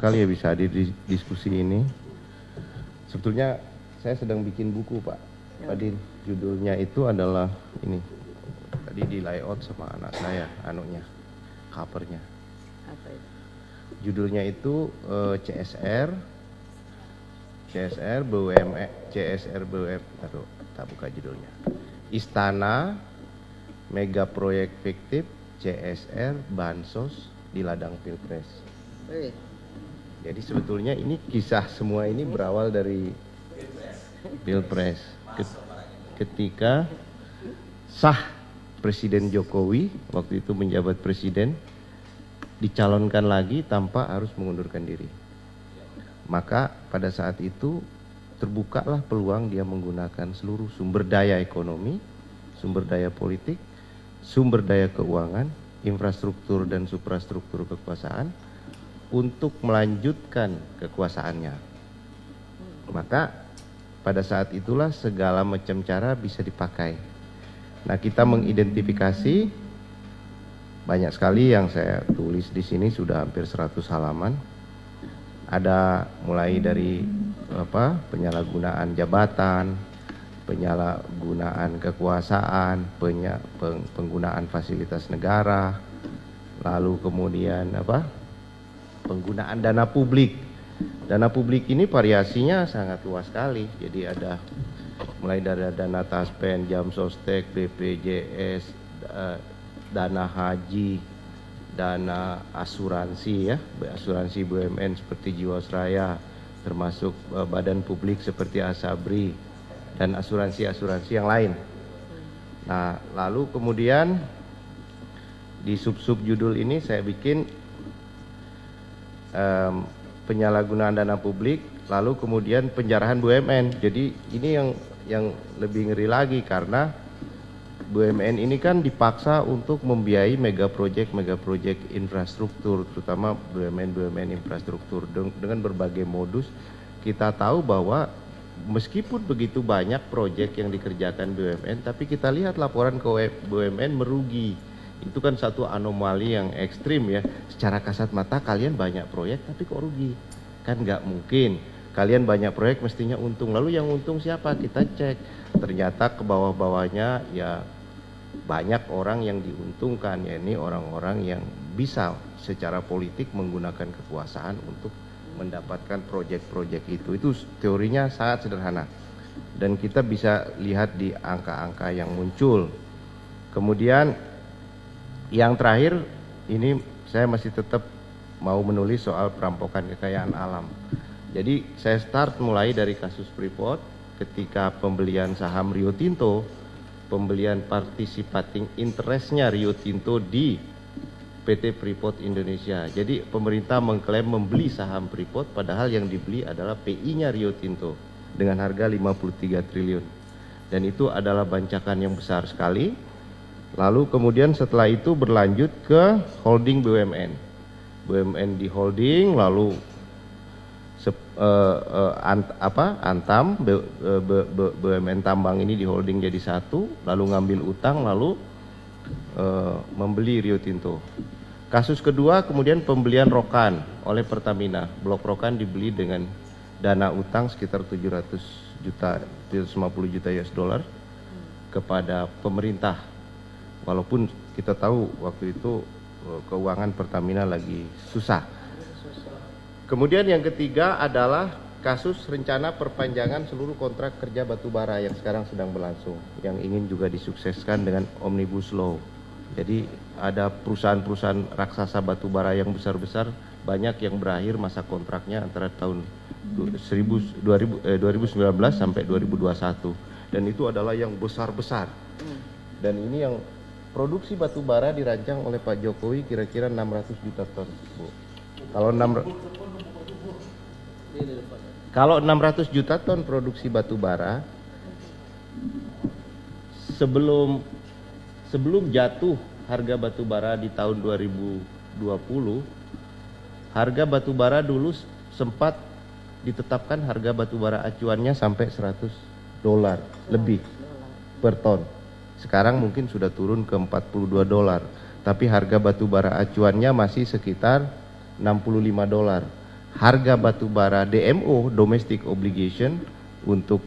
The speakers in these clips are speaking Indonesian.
sekali ya bisa hadir di diskusi ini. Sebetulnya saya sedang bikin buku, Pak. Tadi judulnya itu adalah ini. Tadi di layout sama anak saya, covernya. Apa itu? Judulnya itu CSR BUMN, taruh, tak buka judulnya. Istana Mega Proyek Fiktif CSR Bansos di ladang Pilpres. Jadi sebetulnya ini kisah semua ini berawal dari Pilpres. Ketika sah Presiden Jokowi waktu itu menjabat presiden, dicalonkan lagi tanpa harus mengundurkan diri. Maka pada saat itu terbukalah peluang dia menggunakan seluruh sumber daya ekonomi, sumber daya politik, sumber daya keuangan, infrastruktur dan suprastruktur kekuasaan untuk melanjutkan kekuasaannya. Maka pada saat itulah segala macam cara bisa dipakai. Nah, kita mengidentifikasi banyak sekali yang saya tulis di sini, sudah hampir 100 halaman. Ada mulai dari penyalahgunaan jabatan, penyalahgunaan kekuasaan, penggunaan fasilitas negara, lalu kemudian penggunaan dana publik. Dana publik ini variasinya sangat luas sekali. Jadi ada mulai dari dana taspen, jam sostek, BPJS, dana haji, dana asuransi ya, asuransi BUMN seperti Jiwasraya, termasuk badan publik seperti Asabri dan asuransi-asuransi yang lain. Nah, lalu kemudian di sub-sub judul ini saya bikin penyalahgunaan dana publik, lalu kemudian penjarahan BUMN. Jadi ini yang lebih ngeri lagi karena BUMN ini kan dipaksa untuk membiayai mega project infrastruktur, terutama BUMN infrastruktur dengan berbagai modus. Kita tahu bahwa meskipun begitu banyak proyek yang dikerjakan BUMN, tapi kita lihat laporan ke BUMN merugi. Itu kan satu anomali yang ekstrim ya. Secara kasat mata kalian banyak proyek tapi kok rugi? Kan nggak mungkin. Kalian banyak proyek mestinya untung. Lalu yang untung siapa? Kita cek. Ternyata ke bawah-bawahnya ya banyak orang yang diuntungkan, ya ini orang-orang yang bisa secara politik menggunakan kekuasaan untuk mendapatkan proyek-proyek itu. Itu teorinya sangat sederhana dan kita bisa lihat di angka-angka yang muncul. Kemudian yang terakhir ini saya masih tetap mau menulis soal perampokan kekayaan alam. Jadi saya start mulai dari kasus Freeport ketika pembelian saham Rio Tinto, pembelian participating interestnya Rio Tinto di PT Freeport Indonesia. Jadi pemerintah mengklaim membeli saham Freeport padahal yang dibeli adalah PI-nya Rio Tinto dengan harga 53 triliun. Dan itu adalah bancakan yang besar sekali. Lalu kemudian setelah itu berlanjut ke holding BUMN. BUMN di holding, lalu Antam BUMN tambang ini di holding jadi satu, lalu ngambil utang, lalu membeli Rio Tinto. Kasus kedua kemudian pembelian Rokan oleh Pertamina. Blok Rokan dibeli dengan dana utang sekitar 750 juta US dollar kepada pemerintah. Walaupun kita tahu waktu itu keuangan Pertamina lagi susah. Kemudian yang ketiga adalah kasus rencana perpanjangan seluruh kontrak kerja batubara yang sekarang sedang berlangsung, yang ingin juga disukseskan dengan Omnibus Law. Jadi ada perusahaan-perusahaan raksasa batubara yang besar-besar banyak yang berakhir masa kontraknya antara tahun 2019 sampai 2021, dan itu adalah yang besar-besar. Dan ini yang produksi batubara dirancang oleh Pak Jokowi kira-kira 600 juta ton, Bu. Kalau 600 juta ton produksi batubara, sebelum jatuh harga batubara di tahun 2020, harga batubara dulu sempat ditetapkan harga batubara acuannya sampai $100 lebih per ton. Sekarang mungkin sudah turun ke $42, tapi harga batubara acuannya masih sekitar $65. harga batu bara DMO domestic obligation untuk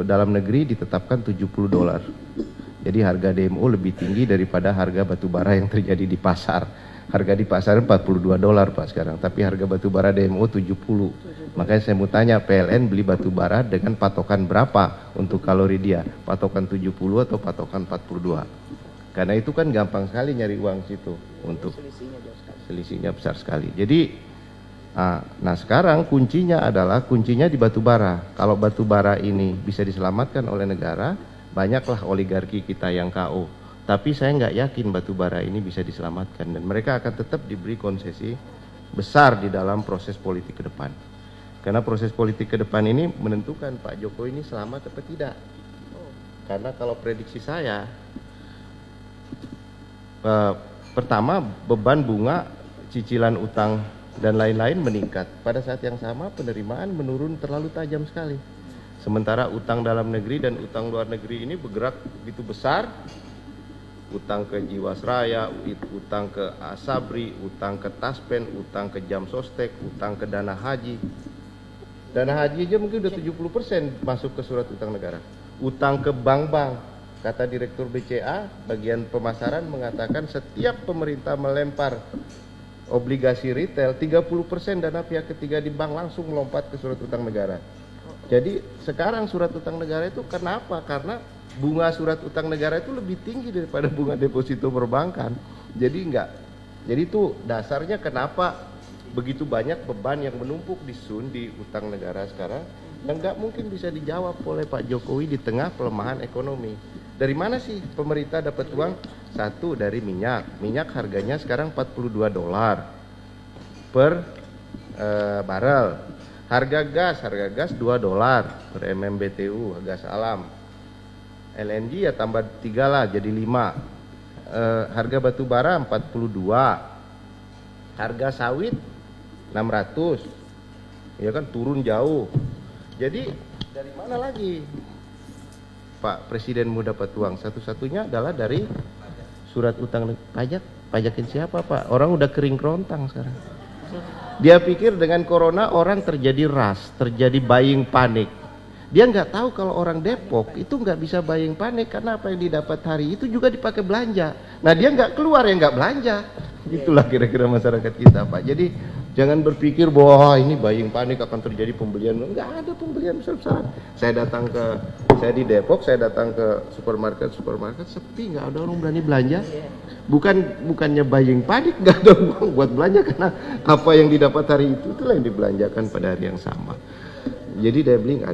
dalam negeri ditetapkan $70. Jadi harga DMO lebih tinggi daripada harga batu bara yang terjadi di pasar. Harga di pasar $42 Pak sekarang, tapi harga batu bara DMO 70. Makanya saya mau tanya, PLN beli batu bara dengan patokan berapa untuk kalori dia? Patokan 70 atau patokan 42? Karena itu kan gampang sekali nyari uang situ untuk selisihnya besar sekali. Jadi nah sekarang kuncinya di batu bara. Kalau batu bara ini bisa diselamatkan oleh negara, banyaklah oligarki kita yang KO. Tapi saya nggak yakin batu bara ini bisa diselamatkan, dan mereka akan tetap diberi konsesi besar di dalam proses politik ke depan. Karena proses politik ke depan ini menentukan Pak Jokowi ini selamat atau tidak. Karena kalau prediksi saya, pertama beban bunga, cicilan utang dan lain-lain meningkat. Pada saat yang sama penerimaan menurun terlalu tajam sekali. Sementara utang dalam negeri dan utang luar negeri ini bergerak begitu besar. Utang ke Jiwasraya, utang ke Asabri, utang ke Taspen, utang ke Jam Sostek, utang ke dana haji. Dana haji aja mungkin udah 70% masuk ke surat utang negara. Utang ke bank-bank, kata Direktur BCA, bagian pemasaran mengatakan setiap pemerintah melempar obligasi retail, 30% dana pihak ketiga di bank langsung melompat ke surat utang negara. Jadi sekarang surat utang negara itu kenapa? Karena bunga surat utang negara itu lebih tinggi daripada bunga deposito perbankan. Jadi itu dasarnya kenapa begitu banyak beban yang menumpuk di utang negara sekarang yang nggak mungkin bisa dijawab oleh Pak Jokowi di tengah pelemahan ekonomi. Dari mana sih pemerintah dapat uang? Satu, dari minyak harganya sekarang $42 per barel. Harga gas $2 per MMBTU, gas alam. LNG ya tambah 3 lah, jadi 5. Harga batu bara 42. Harga sawit 600. Ya kan turun jauh. Jadi dari mana lagi Pak Presiden mau dapat uang? Satu-satunya adalah dari surat utang pajak. Pajakin siapa Pak? Orang udah kering kerontang sekarang. Dia pikir dengan corona orang terjadi rush, terjadi buying panik. Dia nggak tahu kalau orang Depok itu nggak bisa buying panik karena apa yang didapat hari itu juga dipakai belanja. Nah dia nggak keluar ya nggak belanja. Itulah kira-kira masyarakat kita Pak. Jadi jangan berpikir bahwa ini buying panik akan terjadi pembelian. Nggak ada pembelian besar-besaran. Saya di Depok, saya datang ke supermarket sepi, nggak ada orang berani belanja. Bukannya buying panik, nggak ada uang buat belanja karena apa yang didapat hari itu itulah yang dibelanjakan pada hari yang sama. Jadi daya beli nggak ada.